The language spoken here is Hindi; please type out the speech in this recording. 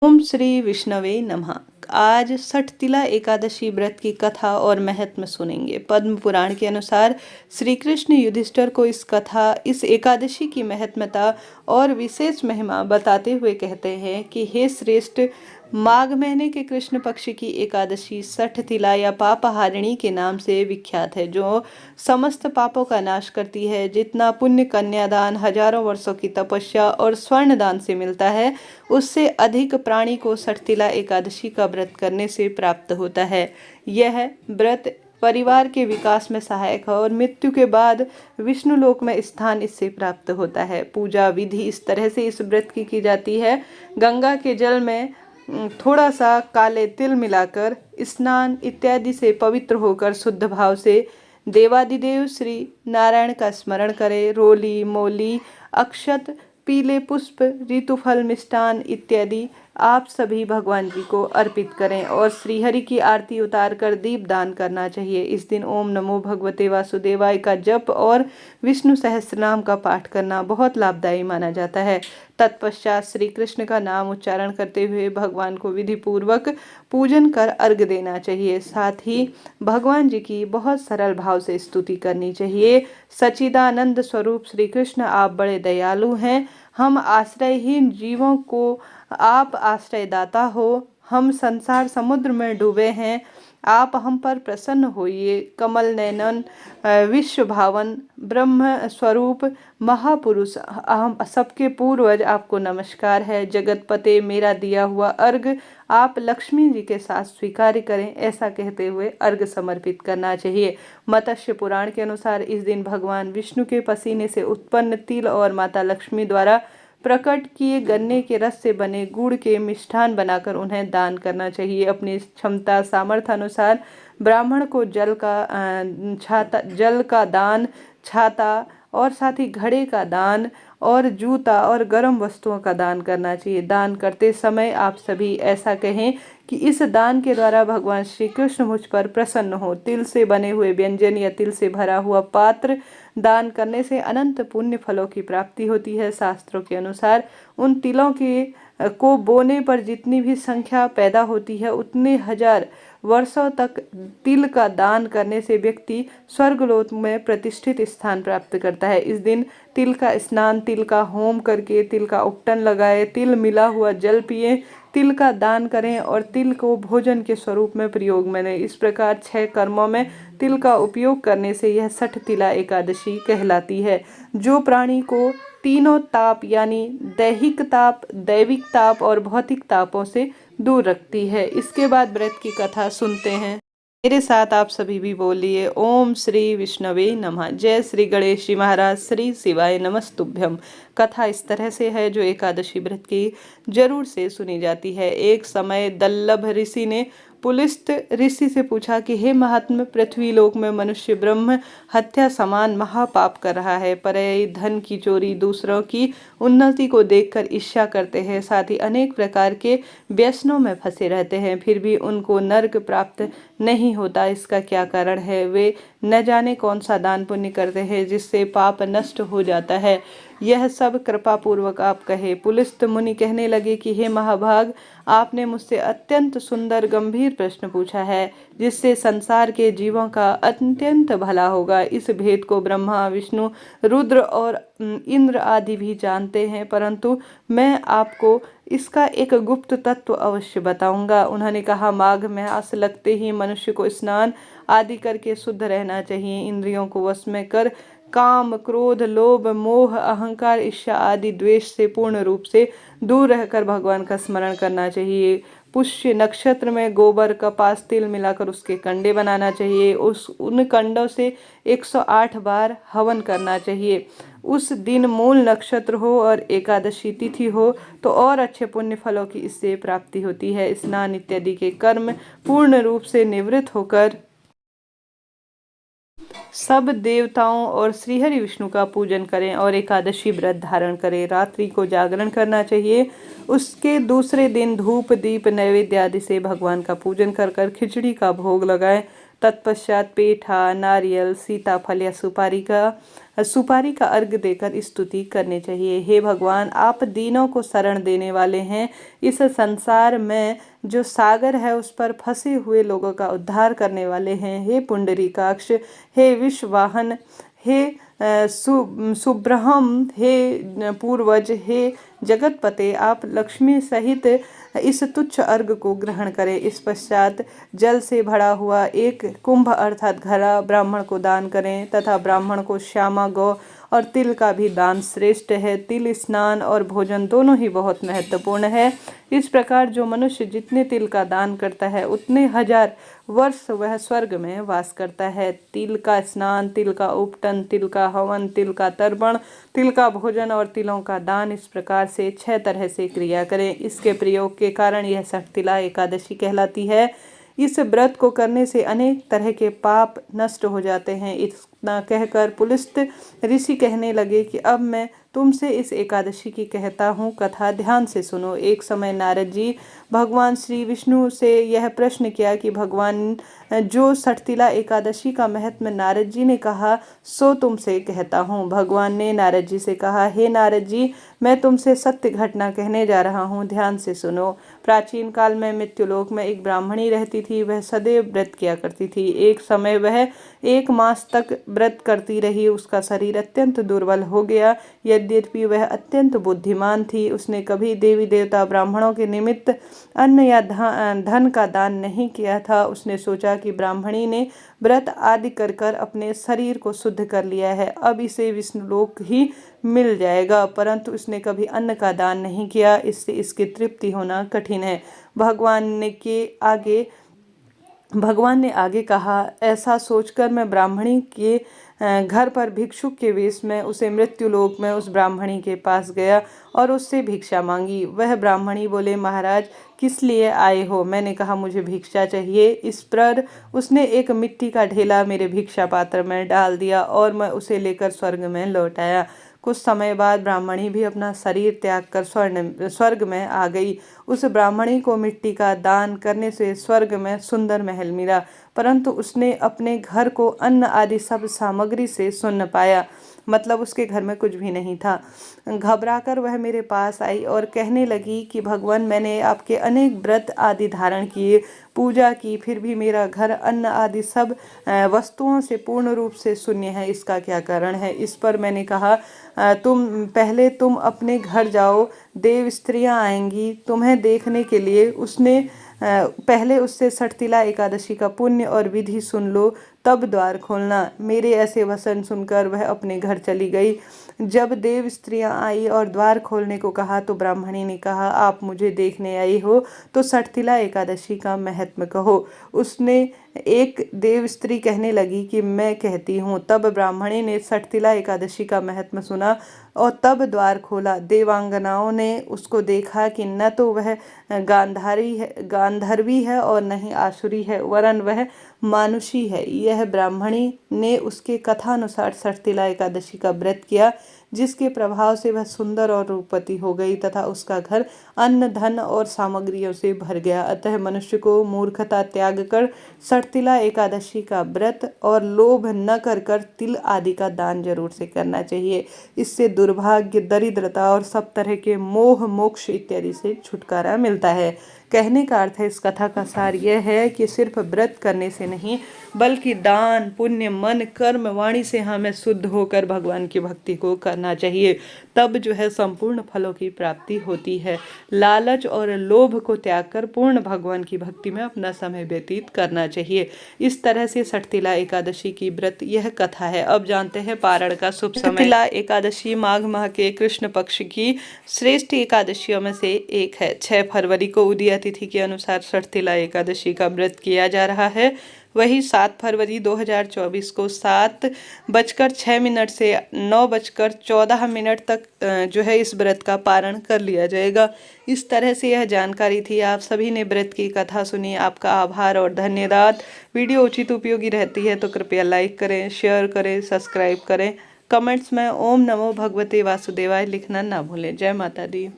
ओम श्री विष्णवे नमः। आज सठतिला एकादशी व्रत की कथा और महत्म सुनेंगे। पद्म पुराण के अनुसार श्री कृष्ण युधिष्ठिर को इस एकादशी की महत्मता और विशेष महिमा बताते हुए कहते हैं कि हे श्रेष्ठ, माघ महीने के कृष्ण पक्ष की एकादशी सठतिला या पापहारिणी के नाम से विख्यात है, जो समस्त पापों का नाश करती है। जितना पुण्य कन्यादान, हजारों वर्षों की तपस्या और स्वर्ण दान से मिलता है, उससे अधिक प्राणी को सठतिला एकादशी का व्रत करने से प्राप्त होता है। यह व्रत परिवार के विकास में सहायक है और मृत्यु के बाद विष्णु लोक में स्थान इससे प्राप्त होता है। पूजा विधि इस तरह से इस व्रत की जाती है। गंगा के जल में थोड़ा सा काले तिल मिलाकर स्नान इत्यादि से पवित्र होकर शुद्ध भाव से देवादिदेव श्री नारायण का स्मरण करें। रोली, मौली, अक्षत, पीले पुष्प, ऋतुफल, मिष्टान इत्यादि आप सभी भगवान जी को अर्पित करें और श्रीहरि की आरती उतारकर दीप दान करना चाहिए। इस दिन ओम नमो भगवते वासुदेवाय का जप और विष्णु सहस्त्रनाम का पाठ करना बहुत लाभदायी माना जाता है। तत्पश्चात श्री कृष्ण का नाम उच्चारण करते हुए भगवान को विधि पूर्वक पूजन कर अर्घ देना चाहिए। साथ ही भगवान जी की बहुत सरल भाव से स्तुति करनी चाहिए। सच्चिदानंद स्वरूप श्री कृष्ण, आप बड़े दयालु हैं। हम आश्रयहीन जीवों को आप आश्रयदाता हो। हम संसार समुद्र में डूबे हैं, आप हम पर प्रसन्न होइए। कमल नयनन, विश्व भावन, ब्रह्म स्वरूप महापुरुष, हम सबके पूर्वज, आपको नमस्कार है। जगतपते, मेरा दिया हुआ अर्घ आप लक्ष्मी जी के साथ स्वीकार करें, ऐसा कहते हुए अर्घ समर्पित करना चाहिए। मत्स्य पुराण के अनुसार इस दिन भगवान विष्णु के पसीने से उत्पन्न तिल और माता लक्ष्मी द्वारा प्रकट किए गन्ने के रस से बने गुड़ के मिष्ठान बनाकर उन्हें दान करना चाहिए। अपनी क्षमता सामर्थ्य अनुसार ब्राह्मण को जल का दान, छाता और साथ ही घड़े का दान और जूता और गर्म वस्तुओं का दान करना चाहिए। दान करते समय आप सभी ऐसा कहें कि इस दान के द्वारा भगवान श्री कृष्ण मुझ पर प्रसन्न हो। तिल से बने हुए व्यंजन या तिल से भरा हुआ पात्र दान करने से अनंत पुण्य फलों की प्राप्ति होती है। शास्त्रों के अनुसार उन तिलों को बोने पर जितनी भी संख्या पैदा होती है, उतने हजार वर्षों तक तिल का दान करने से व्यक्ति स्वर्गलोक में प्रतिष्ठित स्थान प्राप्त करता है। इस दिन तिल का स्नान, तिल का होम करके, तिल का उपटन लगाए, तिल मिला हुआ जल पिए, तिल का दान करें और तिल को भोजन के स्वरूप में प्रयोग में लें। इस प्रकार 6 कर्मों में तिल का उपयोग करने से यह सठतिला एकादशी कहलाती है, जो प्राणी को तीनों ताप यानी दैहिक ताप, दैविक ताप और भौतिक तापों से दूर रखती है। इसके बाद व्रत की कथा सुनते हैं। मेरे साथ आप सभी भी बोलिए, ओम श्री विष्णवे नमः। जय श्री गणेश जी महाराज, श्री शिवाय नमस्तुभ्यम। कथा इस तरह से है, जो एकादशी व्रत की जरूर से सुनी जाती है। एक समय दल्लभ ऋषि ने पुलिस्त ऋषि से पूछा कि हे महात्मा, पृथ्वी लोक में मनुष्य ब्रह्म हत्या समान महापाप कर रहा है। पर्यायी धन की चोरी, दूसरों की उन्नति को देखकर ईर्ष्या करते हैं, साथ ही अनेक प्रकार के व्यसनों में फंसे रहते हैं, फिर भी उनको नर्क प्राप्त नहीं होता। इसका क्या कारण है? वे न जाने कौन सा दान पुण्य करते हैं जिससे पाप नष्ट हो जाता है। यह सब कृपा पूर्वक आप कहे। पुलिस्त मुनि कहने लगे कि हे महाभाग, आपने मुझसे अत्यंत सुंदर गंभीर प्रश्न पूछा है, जिससे संसार के जीवों का अत्यंत भला होगा। इस भेद को ब्रह्मा, विष्णु, रुद्र और इंद्र आदि भी जानते हैं, परंतु मैं आपको इसका एक गुप्त तत्व अवश्य बताऊंगा। उन्होंने कहा, माघ मास लगते ही मनुष्य को स्नान आदि करके शुद्ध रहना चाहिए। इंद्रियों को वश में कर काम, क्रोध, लोभ, मोह, अहंकार, ईर्ष्या आदि द्वेष से पूर्ण रूप से दूर रहकर भगवान का स्मरण करना चाहिए। पुष्य नक्षत्र में गोबर, कपास, तिल मिलाकर उसके कंडे बनाना चाहिए। उन कंडों से 108 बार हवन करना चाहिए। उस दिन मूल नक्षत्र हो और एकादशी तिथि हो तो और अच्छे पुण्य फलों की इससे प्राप्ति होती है। स्नान इत्यादि के कर्म पूर्ण रूप से निवृत्त होकर सब देवताओं और श्रीहरि विष्णु का पूजन करें और एकादशी व्रत धारण करें। रात्रि को जागरण करना चाहिए। उसके दूसरे दिन धूप, दीप, नैवेद्य आदि से भगवान का पूजन कर खिचड़ी का भोग लगाएं। तत्पश्चात पेठा, नारियल, सीताफल या सुपारी का अर्घ देकर स्तुति करनी चाहिए। हे भगवान, आप दीनों को शरण देने वाले हैं। इस संसार में जो सागर है उस पर फंसे हुए लोगों का उद्धार करने वाले हैं। हे पुंडरीकाक्ष, हे विश्ववाहन, हे सुब्रह्म, हे पूर्वज, हे जगतपते, आप लक्ष्मी सहित इस तुच्छ अर्घ को ग्रहण करें। इस पश्चात जल से भरा हुआ एक कुंभ अर्थात घड़ा ब्राह्मण को दान करें तथा ब्राह्मण को श्यामा गौ और तिल का भी दान श्रेष्ठ है। तिल स्नान और भोजन दोनों ही बहुत महत्वपूर्ण है। इस प्रकार जो मनुष्य जितने तिल का दान करता है उतने 1000 वर्ष वह स्वर्ग में वास करता है। तिल का स्नान, तिल का उपटन, तिल का हवन, तिल का तर्पण, तिल का भोजन और तिलों का दान, इस प्रकार से 6 तरह से क्रिया करें। इसके प्रयोग के कारण यह षटतिला एकादशी कहलाती है। इस व्रत को करने से अनेक तरह के पाप नष्ट हो जाते हैं। इतना कहकर पुलस्त ऋषि कहने लगे कि अब मैं तुमसे इस एकादशी की कहता हूँ, कथा ध्यान से सुनो। एक समय नारद जी भगवान श्री विष्णु से यह प्रश्न किया कि भगवान, जो षटतिला एकादशी का महत्व नारद जी ने कहा सो तुमसे कहता हूँ। भगवान ने नारद जी से कहा, हे नारद जी, मैं तुमसे सत्य घटना कहने जा रहा हूँ, ध्यान से सुनो। प्राचीन काल में मृत्युलोक में एक ब्राह्मणी रहती थी। वह सदैव व्रत किया करती थी। एक समय वह 1 मास तक व्रत करती रही। उसका शरीर अत्यंत दुर्बल हो गया। यद्यपि वह अत्यंत बुद्धिमान थी, उसने कभी देवी देवता ब्राह्मणों के निमित्त अन्न या धन का दान नहीं किया था। उसने सोचा कि ब्राह्मणी ने व्रत आदि कर कर अपने शरीर को शुद्ध कर लिया है, अब इसे विष्णुलोक ही मिल जाएगा, परंतु उसने कभी अन्न का दान नहीं किया। इससे इसकी तृप्ति होना कठिन है। भगवान ने आगे कहा, ऐसा सोचकर मैं ब्राह्मणी के घर पर भिक्षुक के वेश में उसे मृत्युलोक में उस ब्राह्मणी के पास गया और उससे भिक्षा मांगी। वह ब्राह्मणी बोले, महाराज किस लिए आए हो? मैंने कहा, मुझे भिक्षा चाहिए। इस पर उसने एक मिट्टी का ढेला मेरे भिक्षा पात्र में डाल दिया और मैं उसे लेकर स्वर्ग में लौट आया। कुछ समय बाद ब्राह्मणी भी अपना शरीर त्याग कर स्वर्ग में आ गई। उस ब्राह्मणी को मिट्टी का दान करने से स्वर्ग में सुंदर महल मिला, परंतु उसने अपने घर को अन्न आदि सब सामग्री से शून्य पाया, मतलब उसके घर में कुछ भी नहीं था। घबराकर वह मेरे पास आई और कहने लगी कि भगवान, मैंने आपके अनेक व्रत आदि धारण किए, पूजा की, फिर भी मेरा घर अन्न आदि सब वस्तुओं से पूर्ण रूप से शून्य है। इसका क्या कारण है? इस पर मैंने कहा, तुम अपने घर जाओ, देव स्त्रियां आएंगी तुम्हें देखने के लिए। उसने पहले उससे षटतिला एकादशी का पुण्य और विधि सुन लो, तब द्वार खोलना। मेरे ऐसे वचन सुनकर वह अपने घर चली गई। जब देव स्त्रियां आई और द्वार खोलने को कहा तो ब्राह्मणी ने कहा, आप मुझे देखने आई हो तो षटतिला एकादशी का महत्व कहो। उसने एक देव स्त्री कहने लगी कि मैं कहती हूँ। तब ब्राह्मणी ने षटतिला एकादशी का महत्व सुना और तब द्वार खोला। देवांगनाओं ने उसको देखा कि न तो वह गांधर्वी है और न ही आसुरी है, वरन वह मानुषी है। यह ब्राह्मणी ने उसके कथानुसार षटतिला एकादशी का व्रत किया, जिसके प्रभाव से वह सुंदर और रूपवती हो गई तथा उसका घर अन्न धन और सामग्रियों से भर गया। अतः मनुष्य को मूर्खता त्याग कर षटतिला एकादशी का व्रत और लोभ न कर तिल आदि का दान जरूर से करना चाहिए। इससे दुर्भाग्य, दरिद्रता और सब तरह के मोह, मोक्ष इत्यादि से छुटकारा मिलता है। कहने का अर्थ है, इस कथा का सार यह है कि सिर्फ व्रत करने से नहीं, बल्कि दान, पुण्य, मन, कर्म, वाणी से हमें शुद्ध होकर भगवान की भक्ति को करना चाहिए। तब जो है संपूर्ण फलों की प्राप्ति होती है। लालच और लोभ को त्याग कर पूर्ण भगवान की भक्ति में अपना समय व्यतीत करना चाहिए। इस तरह से षटतिला एकादशी की व्रत यह कथा है। अब जानते हैं पारण का शुभ समय। षटतिला एकादशी माघ माह के कृष्ण पक्ष की श्रेष्ठ एकादशियों में से एक है। 6 फरवरी को उदया तिथि के अनुसार षटतिला एकादशी का व्रत किया जा रहा है। वही 7 फरवरी 2024 को 7:06 से 9:14 तक जो है इस व्रत का पारण कर लिया जाएगा। इस तरह से यह जानकारी थी। आप सभी ने व्रत की कथा सुनी, आपका आभार और धन्यवाद। वीडियो उचित उपयोगी रहती है तो कृपया लाइक करें, शेयर करें, सब्सक्राइब करें। कमेंट्स में ओम नमो भगवते वासुदेवाय लिखना ना भूलें। जय माता दी।